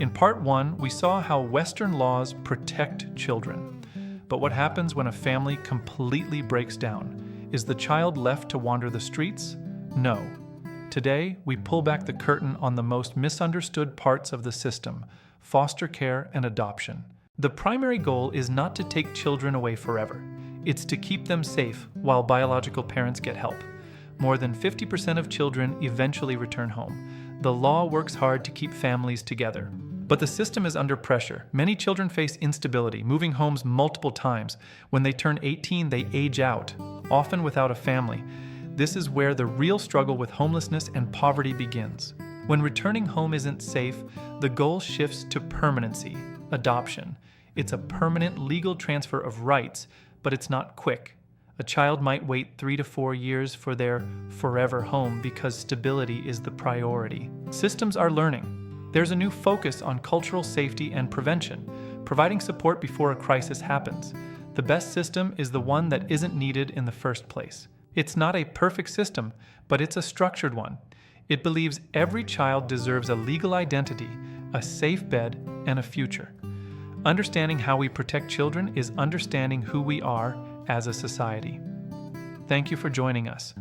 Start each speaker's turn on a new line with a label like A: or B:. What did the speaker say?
A: In part 1, we saw how Western laws protect children. But what happens when a family completely breaks down? Is the child left to wander the streets? No. Today, we pull back the curtain on the most misunderstood parts of the system: foster care and adoption. The primary goal is not to take children away forever. It's to keep them safe while biological parents get help. More than 50% of children eventually return home. The law works hard to keep families together. But the system is under pressure. Many children face instability, moving homes multiple times. When they turn 18, they age out, often without a family. This is where the real struggle with homelessness and poverty begins. When returning home isn't safe, the goal shifts to permanency, adoption. It's a permanent legal transfer of rights, but it's not quick. A child might wait 3 to 4 years for their forever home because stability is the priority. Systems are learning. There's a new focus on cultural safety and prevention, providing support before a crisis happens. The best system is the one that isn't needed in the first place. It's not a perfect system, but it's a structured one. It believes every child deserves a legal identity, a safe bed, and a future. Understanding how we protect children is understanding who we are as a society. Thank you for joining us.